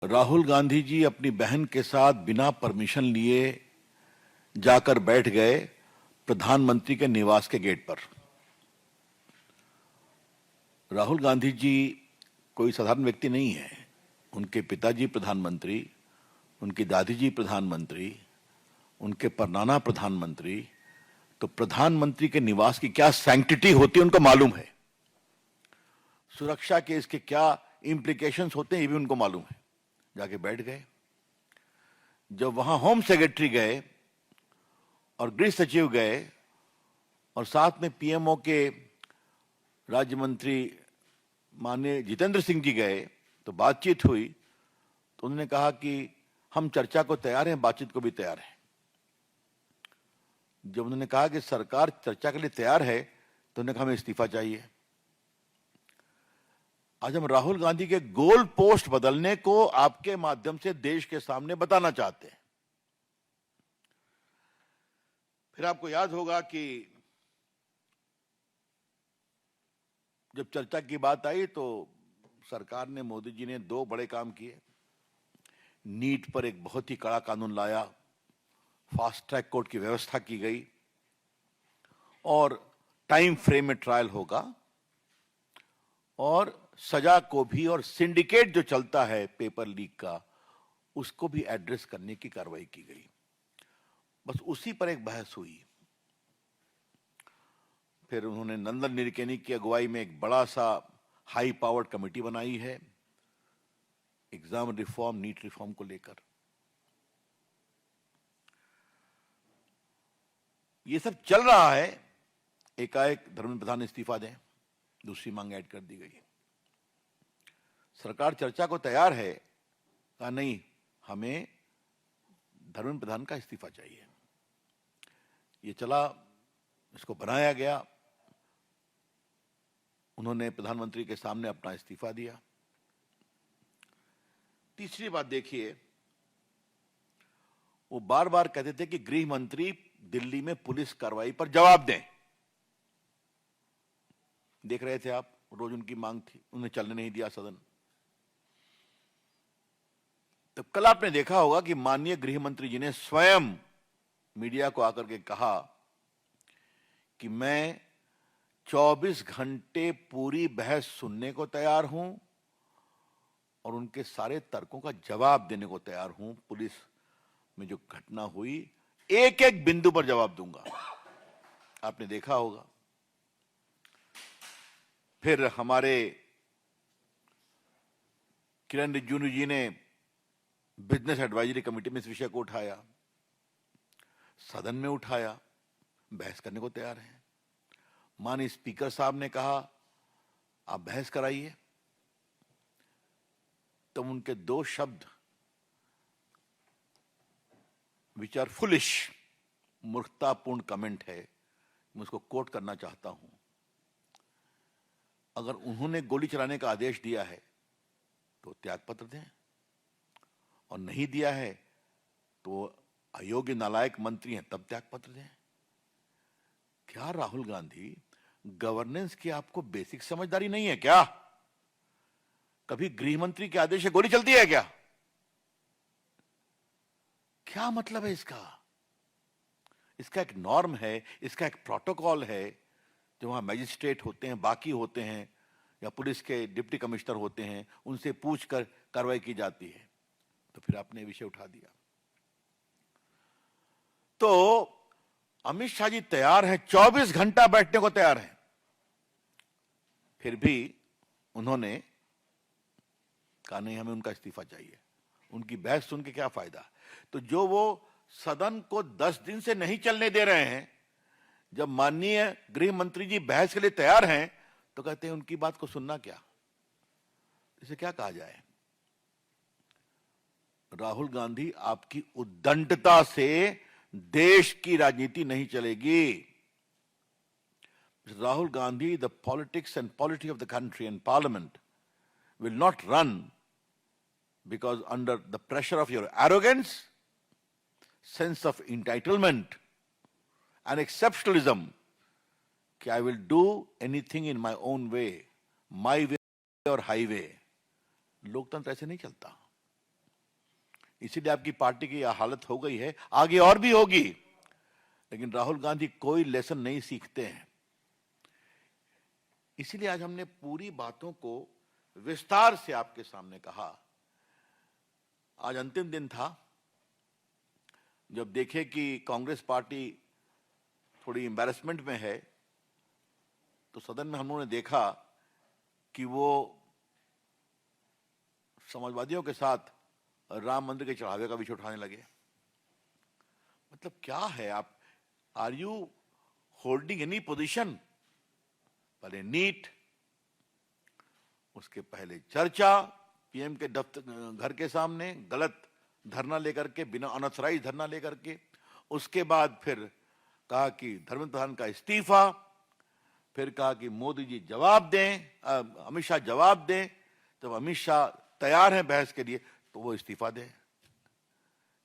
राहुल गांधी जी अपनी बहन के साथ बिना परमिशन लिए जाकर बैठ गए प्रधानमंत्री के निवास के गेट पर। राहुल गांधी जी कोई साधारण व्यक्ति नहीं है। उनके पिताजी प्रधानमंत्री, उनकी दादी जी प्रधानमंत्री, उनके परनाना प्रधानमंत्री, तो प्रधानमंत्री के निवास की क्या सैंक्टिटी होती है उनको मालूम है। सुरक्षा के इसके क्या इंप्लीकेशंस होते हैं ये भी उनको मालूम है। जाके बैठ गए। जब वहां होम सेक्रेटरी गए और गृह सचिव गए और साथ में पीएमओ के राज्य मंत्री माननीय जितेंद्र सिंह जी गए तो बातचीत हुई, तो उन्होंने कहा कि हम चर्चा को तैयार हैं, बातचीत को भी तैयार हैं। जब उन्होंने कहा कि सरकार चर्चा के लिए तैयार है तो उन्होंने कहा हमें इस्तीफा चाहिए। आज हम राहुल गांधी के गोल पोस्ट बदलने को आपके माध्यम से देश के सामने बताना चाहते हैं। फिर आपको याद होगा कि जब चर्चा की बात आई तो सरकार ने, मोदी जी ने दो बड़े काम किए। नीट पर एक बहुत ही कड़ा कानून लाया, फास्ट ट्रैक कोर्ट की व्यवस्था की गई और टाइम फ्रेम में ट्रायल होगा और सजा को भी, और सिंडिकेट जो चलता है पेपर लीक का उसको भी एड्रेस करने की कार्रवाई की गई। बस उसी पर एक बहस हुई। फिर उन्होंने नंदन निलेकनी की अगुवाई में एक बड़ा सा हाई पावर्ड कमेटी बनाई है एग्जाम रिफॉर्म, नीट रिफॉर्म को लेकर। ये सब चल रहा है, एकाएक धर्मेंद्र प्रधान इस्तीफा दें, दूसरी मांग ऐड कर दी गई। सरकार चर्चा को तैयार है, कहा नहीं हमें धर्मेंद्र प्रधान का इस्तीफा चाहिए। ये चला, इसको बनाया गया। उन्होंने प्रधानमंत्री के सामने अपना इस्तीफा दिया। तीसरी बात देखिए, वो बार बार कहते थे कि गृह मंत्री दिल्ली में पुलिस कार्रवाई पर जवाब दें। देख रहे थे आप, रोज उनकी मांग थी, उन्हें चलने नहीं दिया सदन। तो कल आपने देखा होगा कि माननीय गृह मंत्री जी ने स्वयं मीडिया को आकर के कहा कि मैं 24 घंटे पूरी बहस सुनने को तैयार हूं और उनके सारे तर्कों का जवाब देने को तैयार हूं। पुलिस में जो घटना हुई, एक एक बिंदु पर जवाब दूंगा। आपने देखा होगा। फिर हमारे किरण रिजिजू जी ने बिजनेस एडवाइजरी कमेटी में इस विषय को उठाया, सदन में उठाया, बहस करने को तैयार हैं। माननीय स्पीकर साहब ने कहा आप बहस कराइए, तब उनके दो शब्द विच आर फुलिश, मूर्खतापूर्ण कमेंट है, मैं उसको कोट करना चाहता हूं। अगर उन्होंने गोली चलाने का आदेश दिया है तो त्यागपत्र दें, और नहीं दिया है तो अयोग्य नालायक मंत्री हैं तब त्यागपत्र दें। क्या राहुल गांधी, गवर्नेंस की आपको बेसिक समझदारी नहीं है क्या? कभी गृह मंत्री के आदेश से गोली चलती है क्या? क्या मतलब है इसका? इसका एक नॉर्म है, इसका एक प्रोटोकॉल है। जो वहां मैजिस्ट्रेट होते हैं, बाकी होते हैं, या पुलिस के डिप्टी कमिश्नर होते हैं, उनसे पूछकर कार्रवाई की जाती है। तो फिर आपने विषय उठा दिया। तो अमित शाह जी तैयार हैं, 24 घंटा बैठने को तैयार हैं, फिर भी उन्होंने कहा नहीं हमें उनका इस्तीफा चाहिए। उनकी बहस सुन के क्या फायदा? तो जो वो सदन को 10 दिन से नहीं चलने दे रहे हैं, जब माननीय गृह मंत्री जी बहस के लिए तैयार हैं तो कहते हैं उनकी बात को सुनना क्या? इसे क्या कहा जाए? राहुल गांधी, आपकी उद्दंडता से देश की राजनीति नहीं चलेगी। Rahul Gandhi, the politics and polity of the country and parliament will not run because under the pressure of your arrogance, sense of entitlement and exceptionalism, कि I will do anything in my own way, my way or highway। लोकतंत्र ऐसे नहीं चलता। इसीलिए आपकी party की यह हालत हो गई है, आगे और भी होगी। लेकिन राहुल गांधी कोई लेसन नहीं सीखते हैं। इसीलिए आज हमने पूरी बातों को विस्तार से आपके सामने कहा। आज अंतिम दिन था, जब देखे कि कांग्रेस पार्टी थोड़ी एम्बैरेसमेंट में है, तो सदन में हम लोगों ने देखा कि वो समाजवादियों के साथ राम मंदिर के चढ़ावे का विषय उठाने लगे। मतलब क्या है, आप are you holding any position? पहले नीट, उसके पहले चर्चा पीएम के दफ्तर घर के सामने गलत धरना लेकर के, बिना अनऑथराइज धरना लेकर के, उसके बाद फिर कहा कि धर्मेंद्र प्रधान का इस्तीफा, फिर कहा कि मोदी जी जवाब दें, अमित शाह जवाब दें। जब अमित शाह तैयार हैं बहस के लिए तो वो इस्तीफा दें।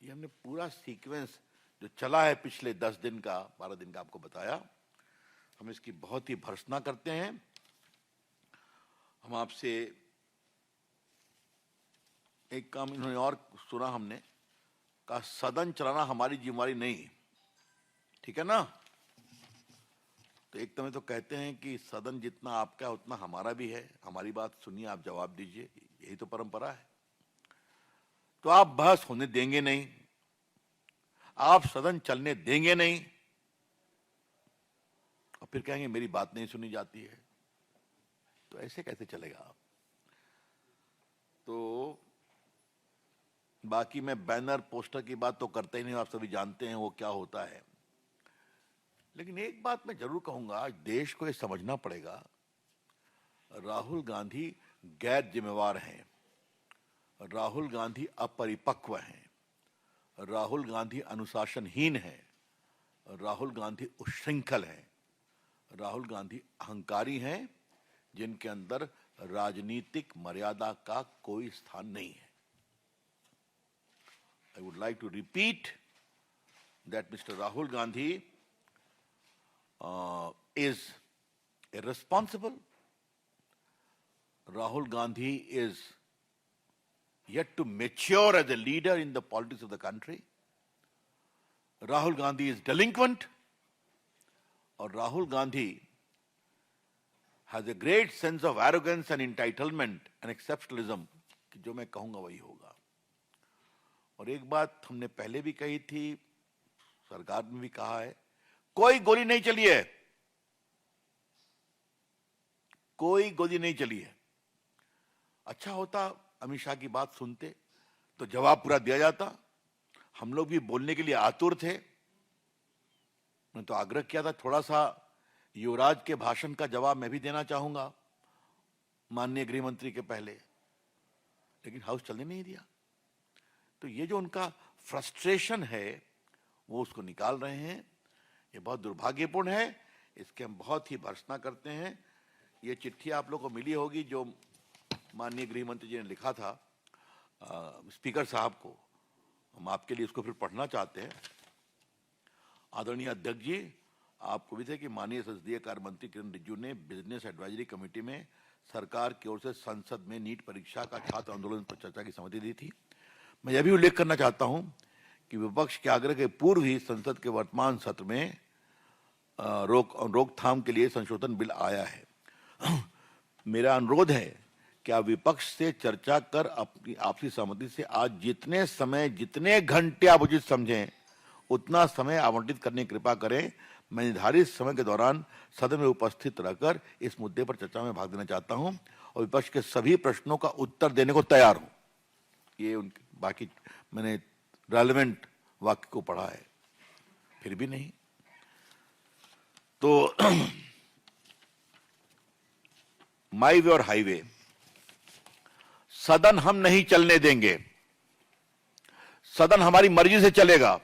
ये हमने पूरा सीक्वेंस जो चला है पिछले 10 दिन का, 12 दिन का आपको बताया। हम इसकी बहुत ही भर्त्सना करते हैं। हम आपसे एक काम इन्होंने और सुना, हमने कहा सदन चलाना हमारी जिम्मेवारी नहीं, ठीक है ना? तो एक समय तो कहते हैं कि सदन जितना आपका है उतना हमारा भी है, हमारी बात सुनिए, आप जवाब दीजिए, यही तो परंपरा है। तो आप बहस होने देंगे नहीं, आप सदन चलने देंगे नहीं, और फिर कहेंगे मेरी बात नहीं सुनी जाती है। तो ऐसे कैसे चलेगा? तो बाकी मैं बैनर पोस्टर की बात तो करता ही नहीं, आप सभी जानते हैं वो क्या होता है। लेकिन एक बात मैं जरूर कहूंगा, आज देश को ये समझना पड़ेगा, राहुल गांधी गैर जिम्मेवार हैं, राहुल गांधी अपरिपक्व हैं, राहुल गांधी अनुशासनहीन हैं, राहुल गांधी उच्छृंखल हैं, राहुल गांधी अहंकारी हैं, जिनके अंदर राजनीतिक मर्यादा का कोई स्थान नहीं है। I would like to repeat that Mr. Rahul Gandhi is irresponsible. Rahul Gandhi is yet to mature as a leader in the politics of the country. Rahul Gandhi is delinquent, or Rahul Gandhi has a great sense of arrogance and entitlement and exceptionalism कि जो मैं कहूंगा वही होगा। और एक बात हमने पहले भी कही थी, सरकार में भी कहा है, कोई गोली नहीं चली है, कोई गोली नहीं चली है। अच्छा होता अमित शाह की बात सुनते तो जवाब पूरा दिया जाता। हम लोग भी बोलने के लिए आतुर थे। मैं तो आग्रह किया था, थोड़ा सा युवराज के भाषण का जवाब मैं भी देना चाहूंगा माननीय गृह मंत्री के पहले, लेकिन हाउस चलने नहीं दिया। तो ये जो उनका फ्रस्ट्रेशन है वो उसको निकाल रहे हैं, ये बहुत दुर्भाग्यपूर्ण है। इसके हम बहुत ही भर्त्सना करते हैं। ये चिट्ठी आप लोग को मिली होगी जो माननीय गृह मंत्री जी ने लिखा था स्पीकर साहब को, हम आपके लिए उसको फिर पढ़ना चाहते हैं। आदरणीय अध्यक्ष जी, आपको भी थे कि माननीय संसदीय कार्य मंत्री किरण रिजिजू ने बिजनेस एडवाइजरी कमेटी में सरकार की ओर से संसद में नीट परीक्षा का छात्र आंदोलन पर चर्चा की सहमति दी थी। मैं यह भी उल्लेख करना चाहता हूं कि विपक्ष के आग्रह के पूर्व ही संसद के वर्तमान सत्र में रोकथाम के लिए संशोधन बिल आया है। मेरा अनुरोध है कि आप विपक्ष से चर्चा कर अपनी आपसी सहमति से आज जितने समय, जितने घंटे आप उचित समझें उतना समय आवंटित करने की कृपा करें। मैं निर्धारित समय के दौरान सदन में उपस्थित रहकर इस मुद्दे पर चर्चा में भाग लेना चाहता हूं और विपक्ष के सभी प्रश्नों का उत्तर देने को तैयार हूं। ये उनके बाकी मैंने रेलेवेंट वाक्य को पढ़ा है, फिर भी नहीं। तो माई वे और हाईवे, सदन हम नहीं चलने देंगे, सदन हमारी मर्जी से चलेगा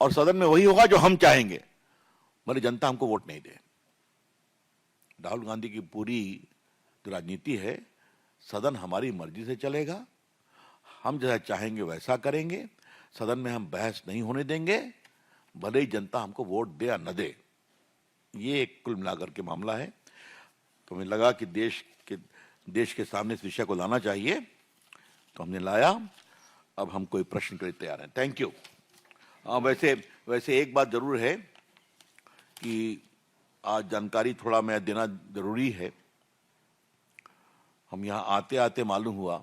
और सदन में वही होगा जो हम चाहेंगे, भले जनता हमको वोट नहीं दे। राहुल गांधी की पूरी जो राजनीति है, सदन हमारी मर्जी से चलेगा, हम जैसा चाहेंगे वैसा करेंगे, सदन में हम बहस नहीं होने देंगे, भले ही जनता हमको वोट दे या न दे। ये एक कुल मिलाकर के मामला है। तो मुझे लगा कि देश के सामने इस विषय को लाना चाहिए, तो हमने लाया। अब हम कोई प्रश्न के लिए तैयार हैं। Thank you. वैसे एक बात जरूर है कि आज जानकारी थोड़ा मैं देना जरूरी है। हम यहाँ आते आते मालूम हुआ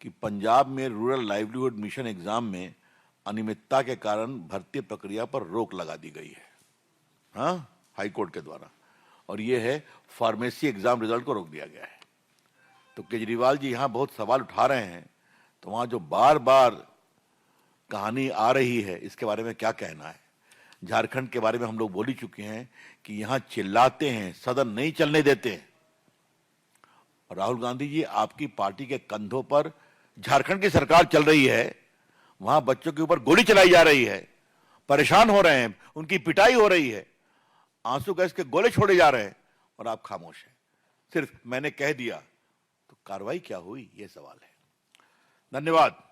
कि पंजाब में रूरल लाइवलीहुड मिशन एग्जाम में अनियमितता के कारण भर्ती प्रक्रिया पर रोक लगा दी गई है, हाँ, हाई कोर्ट के द्वारा। और ये है फार्मेसी एग्जाम रिजल्ट को रोक दिया गया है। तो केजरीवाल जी यहाँ बहुत सवाल उठा रहे हैं, तो वहाँ जो बार बार कहानी आ रही है इसके बारे में क्या कहना है? झारखंड के बारे में हम लोग बोल ही चुके हैं कि यहाँ चिल्लाते हैं, सदन नहीं चलने देते हैं। और राहुल गांधी जी, आपकी पार्टी के कंधों पर झारखंड की सरकार चल रही है, वहां बच्चों के ऊपर गोली चलाई जा रही है, परेशान हो रहे हैं, उनकी पिटाई हो रही है, आंसू गैस के गोले छोड़े जा रहे हैं, और आप खामोश हैं। सिर्फ मैंने कह दिया तो कार्रवाई क्या हुई, यह सवाल है। धन्यवाद।